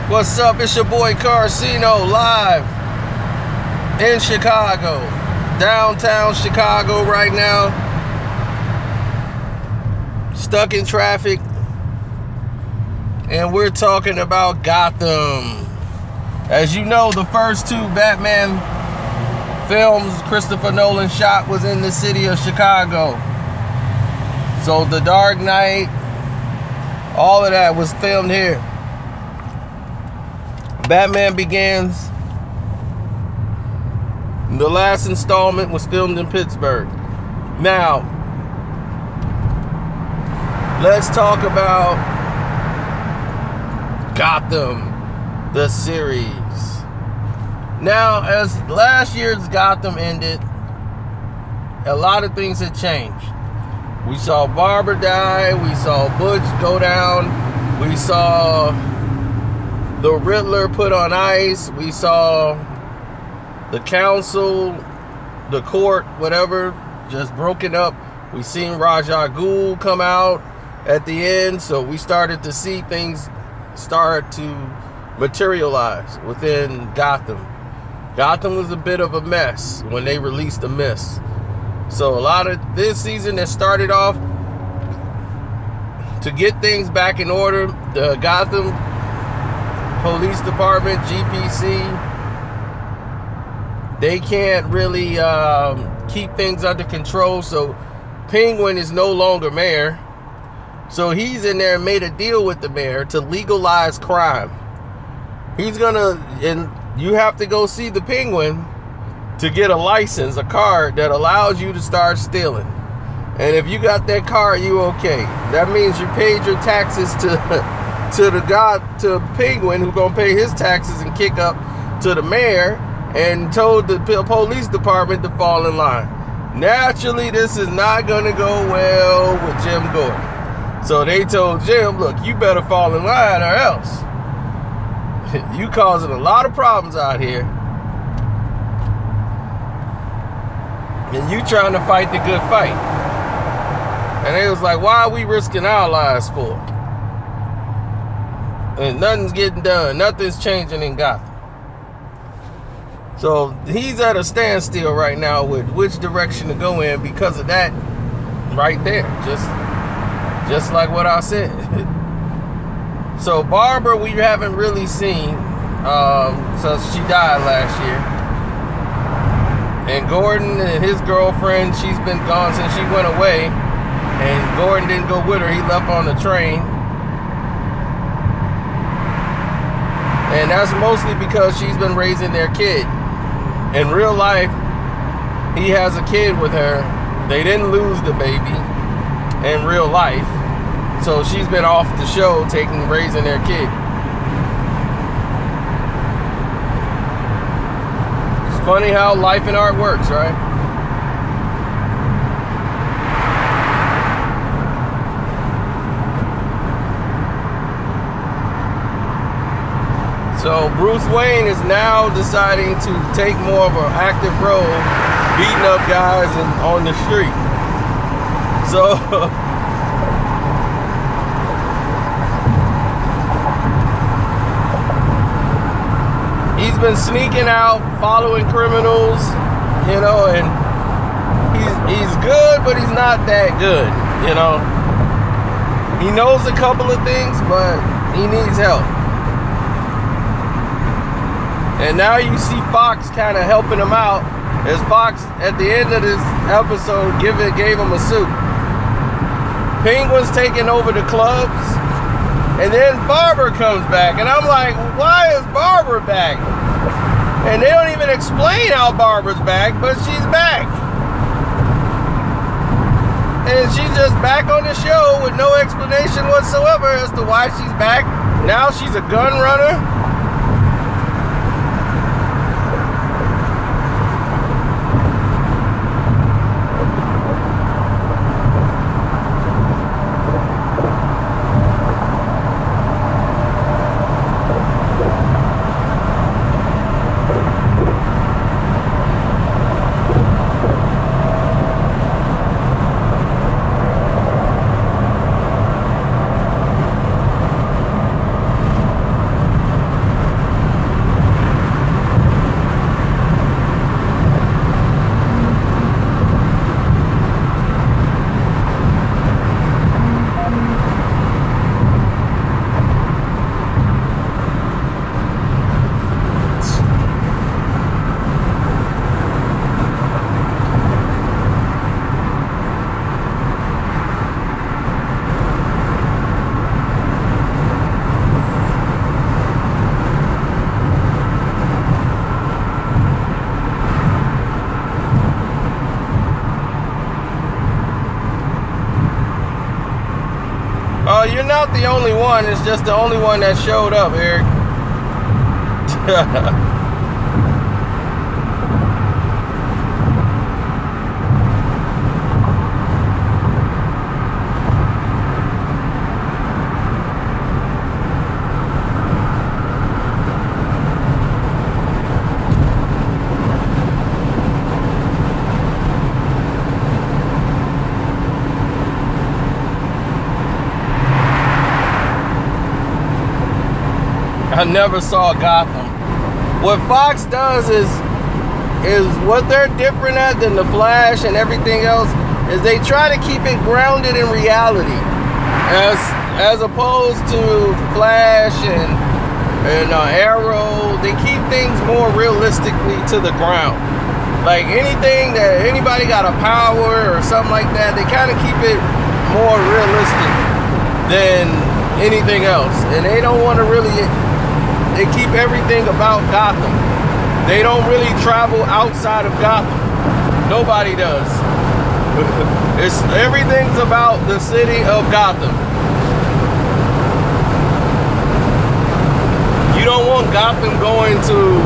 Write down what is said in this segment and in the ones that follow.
What's up? It's your boy Carcino live in Chicago, downtown Chicago right now. Stuck in traffic, and we're talking about Gotham. As you know, the first two Batman films Christopher Nolan shot was in the city of Chicago. So The Dark Knight, all of that was filmed here. Batman Begins, the last installment was filmed in Pittsburgh. Now, let's talk about Gotham, the series. Now, as last year's Gotham ended, a lot of things had changed. We saw Barbara die, we saw Butch go down, we saw the Riddler put on ice, we saw the council, the court, whatever, just broken up. We seen Ra's al Ghul come out at the end, so we started to see things start to materialize within Gotham. Gotham was a bit of a mess when they released The Mist. So a lot of this season that started off to get things back in order, the Gotham Police Department, GPC, they can't really keep things under control. So Penguin is no longer mayor. So he's in there and made a deal with the mayor to legalize crime. He's gonna, and you have to go see the Penguin to get a license, a card that allows you to start stealing. And if you got that card, you okay. That means you paid your taxes to Penguin, who's gonna pay his taxes and kick up to the mayor, and told the police department to fall in line. Naturally, this is not gonna go well with Jim Gordon. So they told Jim, look, you better fall in line or else. You causing a lot of problems out here. And you trying to fight the good fight. And they was like, why are we risking our lives for? And nothing's getting done. Nothing's changing in Gotham. So he's at a standstill right now with which direction to go in because of that right there. Just like what I said. So Barbara, we haven't really seen since she died last year. And Gordon and his girlfriend, she's been gone since she went away. And Gordon didn't go with her. He left on the train. And that's mostly because she's been raising their kid. In real life, he has a kid with her. They didn't lose the baby in real life. So she's been off the show raising their kid. It's funny how life and art works, right? So Bruce Wayne is now deciding to take more of an active role, beating up guys on the street. So he's been sneaking out, following criminals, you know, and he's good, but he's not that good, you know. He knows a couple of things, but he needs help. And now you see Fox kind of helping him out, as Fox, at the end of this episode, gave him a suit. Penguin's taking over the clubs, and then Barbara comes back, and I'm like, why is Barbara back? And they don't even explain how Barbara's back, but she's back. And she's just back on the show with no explanation whatsoever as to why she's back. Now she's a gun runner. Oh, you're not the only one. It's just the only one that showed up, Eric. I never saw Gotham. What Fox does is what they're different at than the Flash and everything else is they try to keep it grounded in reality, as opposed to Flash and Arrow. They keep things more realistically to the ground. Like anything that anybody got a power or something like that, they kind of keep it more realistic than anything else, and they don't want to really. They keep everything about Gotham. They don't really travel outside of Gotham. Nobody does. Everything's about the city of Gotham. You don't want Gotham going to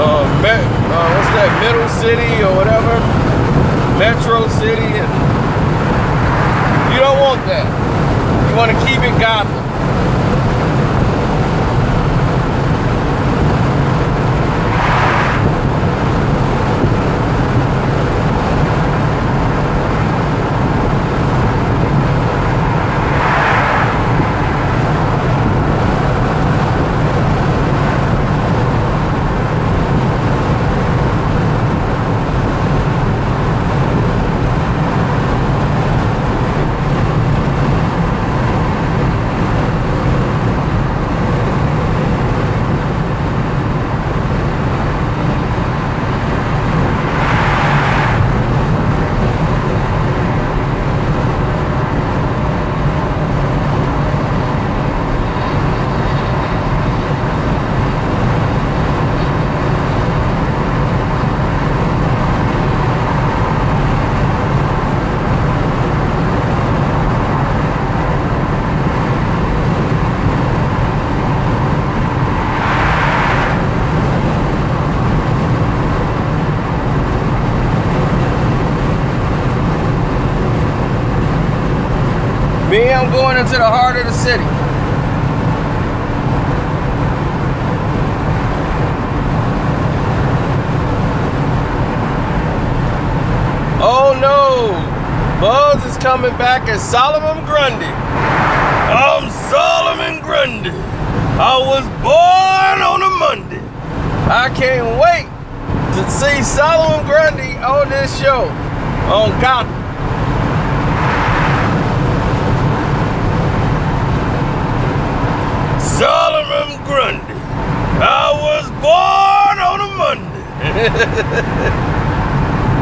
what's that, Middle City or whatever, Metro City. You don't want that. You want to keep it Gotham. Me, I'm going into the heart of the city. Oh no, Buzz is coming back as Solomon Grundy. I'm Solomon Grundy. I was born on a Monday. I can't wait to see Solomon Grundy on this show on Gotham. Solomon Grundy. I was born on a Monday.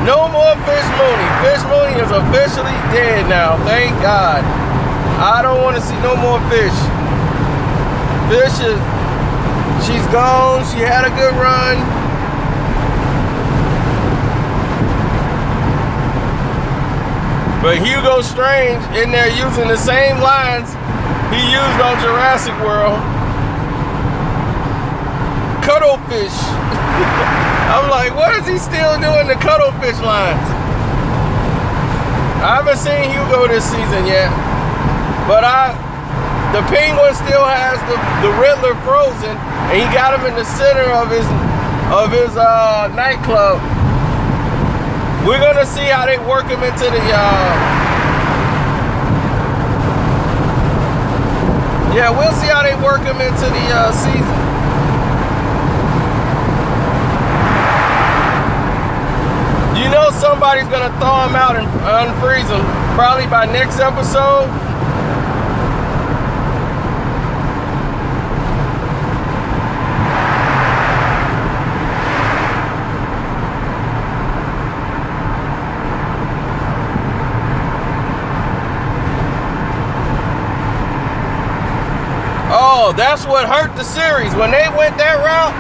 No more Fish Mooney. Fish Mooney is officially dead now. Thank God. I don't want to see no more Fish. Fish is, she's gone. She had a good run. But Hugo Strange in there using the same lines he used on Jurassic World. Cuttlefish. I'm like, what is he still doing the cuttlefish lines? I haven't seen Hugo this season yet, but the Penguin still has the Riddler frozen, and he got him in the center of his nightclub. We're gonna see how they work him into the yeah, we'll see how they work him into the season. You know somebody's gonna thaw him out and unfreeze him probably by next episode. Oh, that's what hurt the series. When they went that route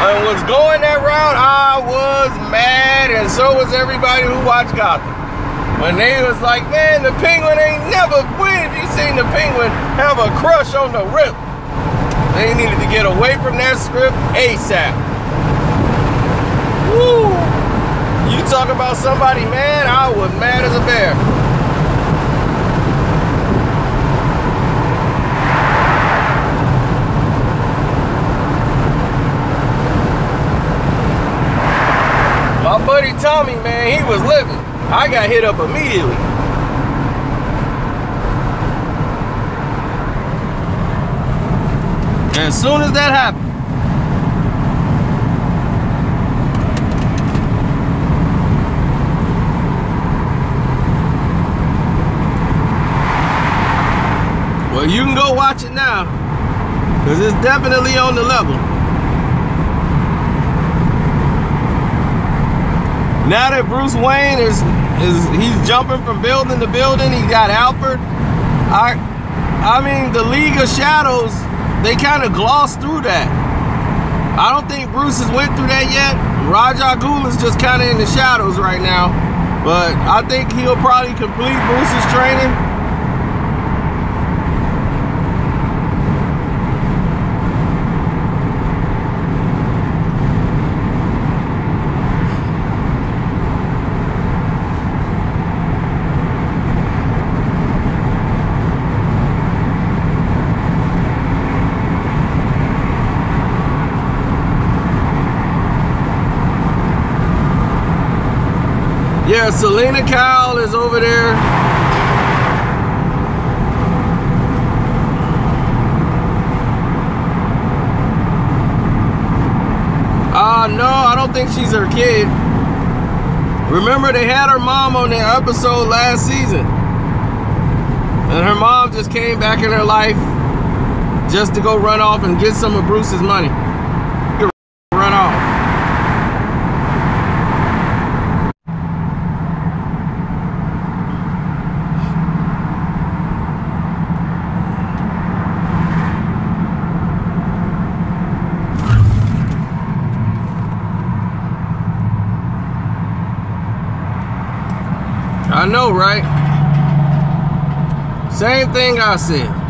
and was going that route, I was mad, and so was everybody who watched Gotham. when they was like, man, the Penguin ain't never, when have you seen the Penguin have a crush on the Rip? They needed to get away from that script ASAP. Woo! You talk about somebody, man, I was mad as a bear. My buddy Tommy, man, he was living. I got hit up immediately. As soon as that happened. Well, you can go watch it now, because it's definitely on the level. Now that Bruce Wayne he's jumping from building to building, he got Alfred. I mean, the League of Shadows, they kind of glossed through that. I don't think Bruce has went through that yet. Ra's al Ghul is just kind of in the shadows right now, but I think he'll probably complete Bruce's training. Yeah, Selena Kyle is over there. No, I don't think she's her kid. Remember, they had her mom on the episode last season. And her mom just came back in her life just to go run off and get some of Bruce's money. Run off. I know, right? Same thing I said.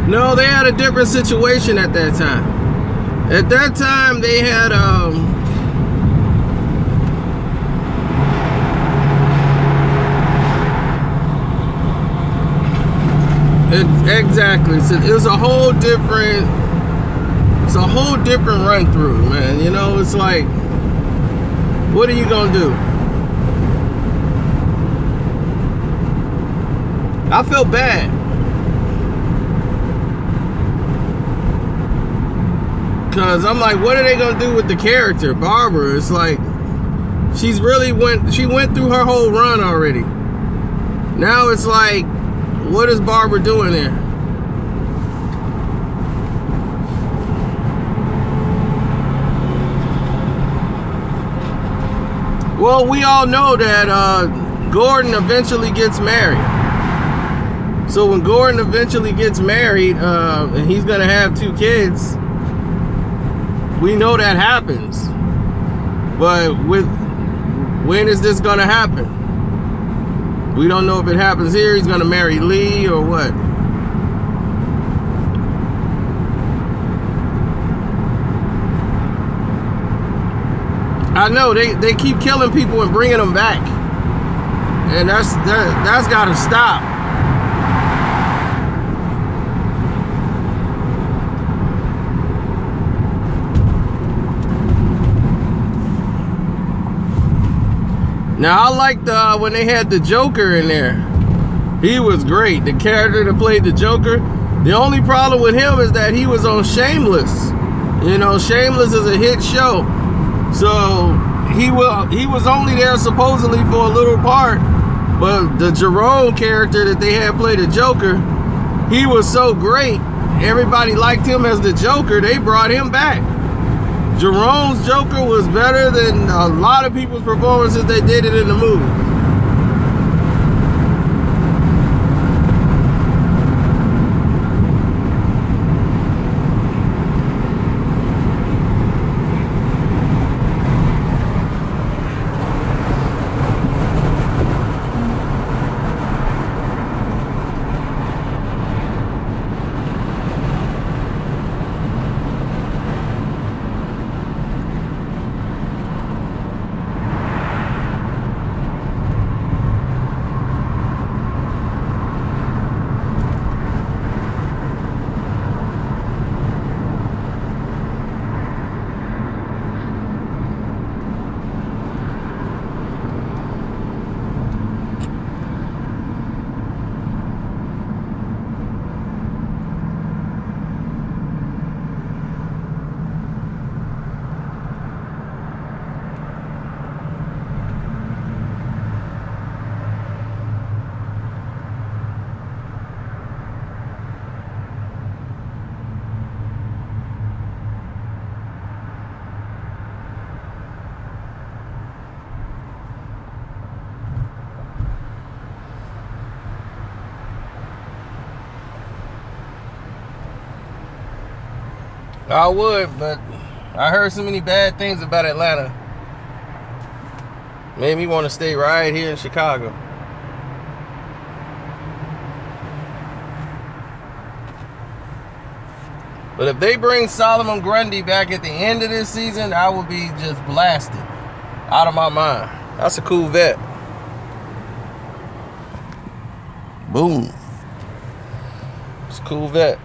No, they had a different situation at that time. At that time, they had exactly. So it was a whole different. It's a whole different run through, man. You know, it's like, what are you gonna do? I felt bad. Cause I'm like, what are they gonna do with the character, Barbara? It's like, she went through her whole run already. Now it's like, what is Barbara doing there? Well, we all know that Gordon eventually gets married. So when Gordon eventually gets married, and he's gonna have 2 kids, we know that happens. But when is this gonna happen? We don't know if it happens here. He's gonna marry Lee or what. I know they keep killing people and bringing them back, and that's gotta stop. Now, I liked when they had the Joker in there. He was great. The character that played the Joker. The only problem with him is that he was on Shameless. You know, Shameless is a hit show. So he was only there supposedly for a little part, but the Jerome character that they had play the Joker, he was so great. Everybody liked him as the Joker. They brought him back. Jerome's Joker was better than a lot of people's performances they did it in the movie. I would, but I heard so many bad things about Atlanta. Made me want to stay right here in Chicago. But if they bring Solomon Grundy back at the end of this season, I will be just blasted out of my mind. That's a cool vet. Boom. It's a cool vet.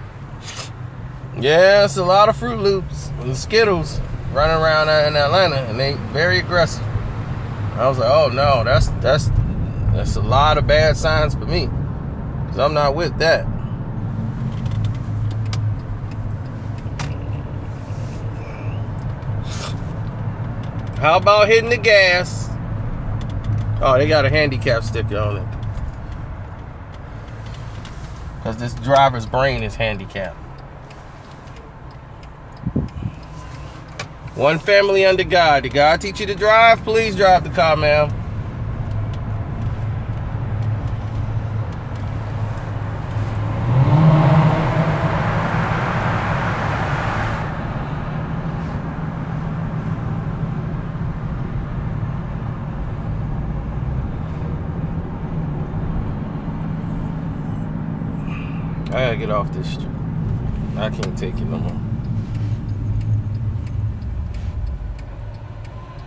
Yeah, it's a lot of Fruit Loops and Skittles running around in Atlanta, and they very aggressive. I was like, oh no, that's a lot of bad signs for me, because I'm not with that. How about hitting the gas? Oh, they got a handicap sticker on it, because this driver's brain is handicapped. One family under God. Did God teach you to drive? Please drive the car, ma'am. I gotta get off this street. I can't take it no more.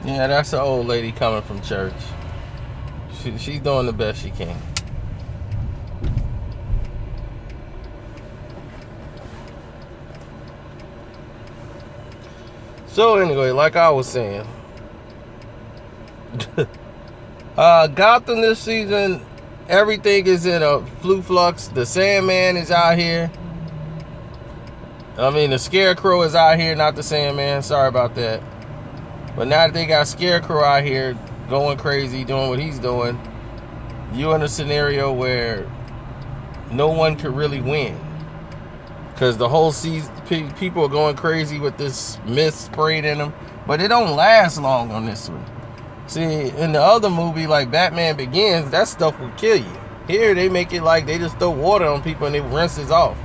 Yeah, that's an old lady coming from church. She's doing the best she can. So anyway, like I was saying, Gotham this season, everything is in a flux. The Sandman is out here. I mean, the Scarecrow is out here, not the Sandman. Sorry about that. But now that they got Scarecrow out here going crazy, doing what he's doing, you're in a scenario where no one could really win. Because the whole season, people are going crazy with this mist sprayed in them. But it don't last long on this one. See, in the other movie, like Batman Begins, that stuff will kill you. Here, they make it like they just throw water on people and it rinses off.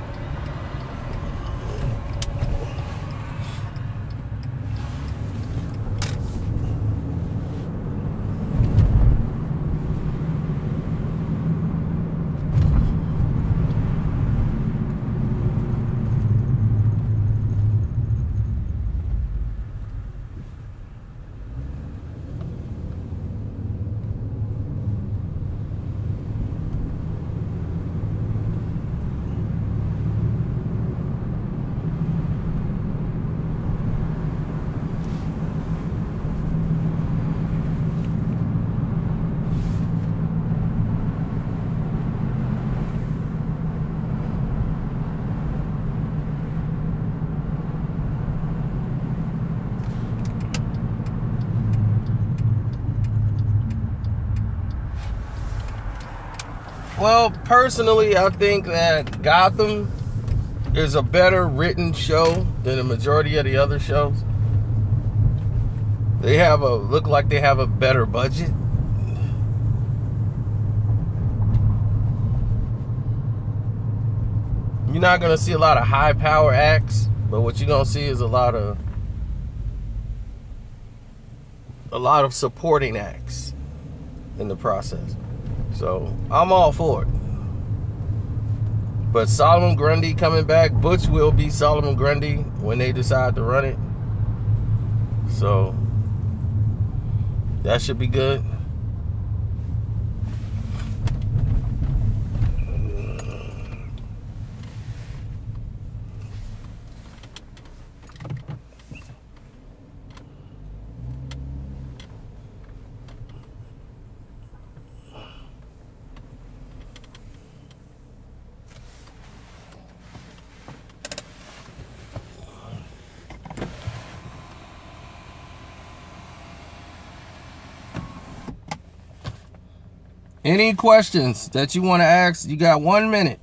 Well, personally, I think that Gotham is a better written show than the majority of the other shows. They look like they have a better budget. You're not gonna see a lot of high power acts, but what you're gonna see is a lot of supporting acts in the process. So I'm all for it. But Solomon Grundy coming back, Butch will be Solomon Grundy when they decide to run it. So that should be good. Any questions that you want to ask, you got 1 minute.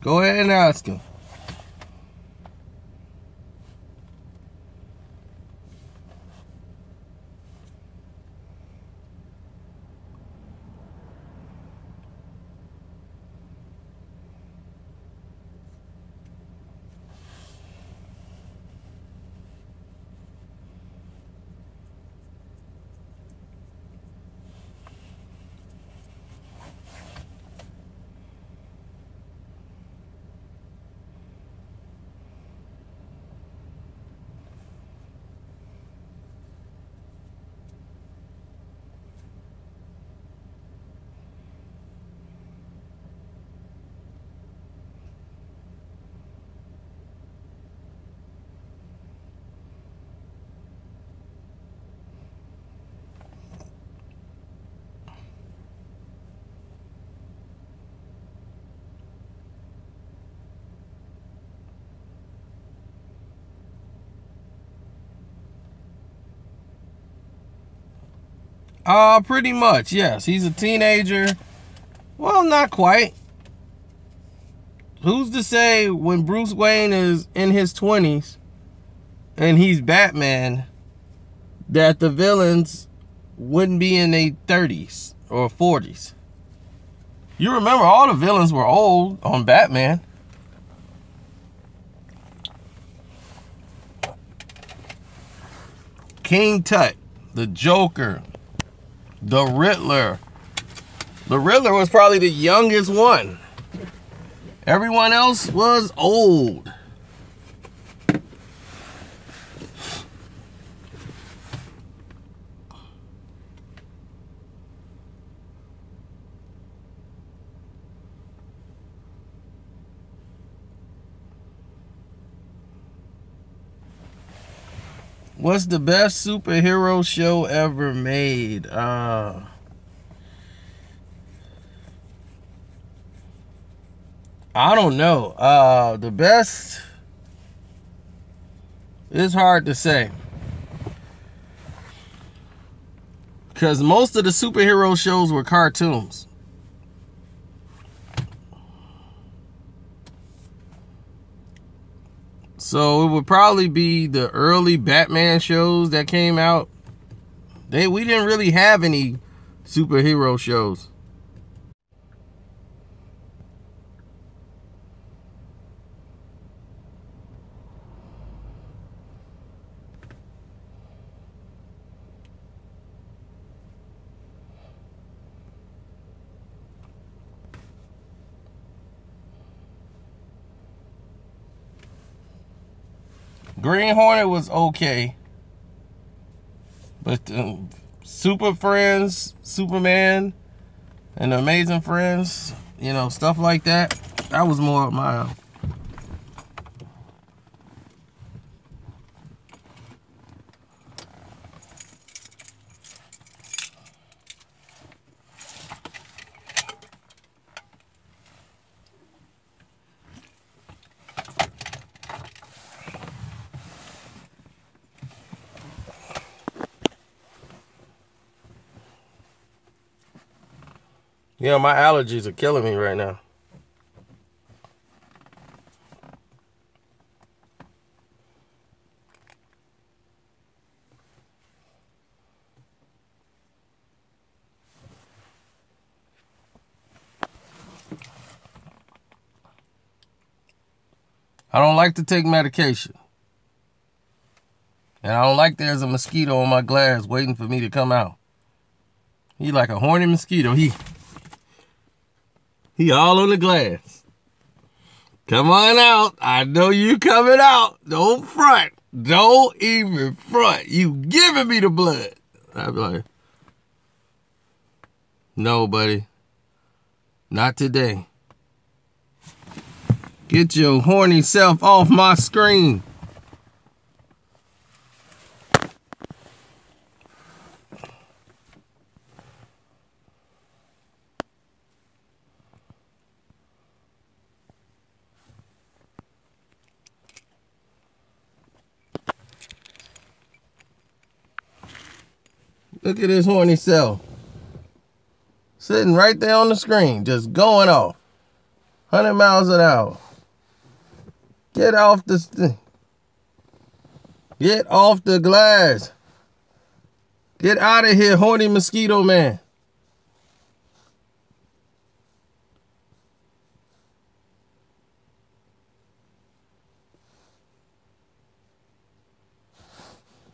Go ahead and ask them. Pretty much, yes. He's a teenager. Well, not quite. Who's to say when Bruce Wayne is in his 20s and he's Batman that the villains wouldn't be in their 30s or 40s? You remember all the villains were old on Batman. King Tut, the Joker, the Riddler. The Riddler was probably the youngest one. Everyone else was old. What's the best superhero show ever made? I don't know. The best is hard to say. Because most of the superhero shows were cartoons. So it would probably be the early Batman shows that came out. We didn't really have any superhero shows. Green Hornet was okay. But Super Friends, Superman, and the Amazing Friends, stuff like that, that was more of my... Yeah, my allergies are killing me right now. I don't like to take medication. And I don't like there's a mosquito on my glass waiting for me to come out. He like a horny mosquito. He all on the glass. Come on out. I know you coming out. Don't front. Don't even front. You giving me the blood. I'd be like, no, buddy. Not today. Get your horny self off my screen. Look at this horny self. Sitting right there on the screen, just going off. 100 miles an hour. Get off the glass. Get out of here, horny mosquito man.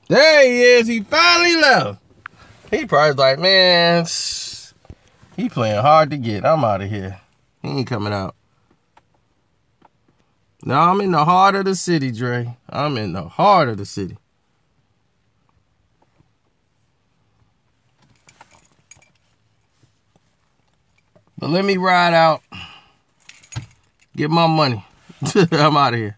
There he is. He finally left. He probably like, man, he playing hard to get. I'm out of here. He ain't coming out. No, I'm in the heart of the city, Dre. I'm in the heart of the city. But let me ride out. Get my money. I'm out of here.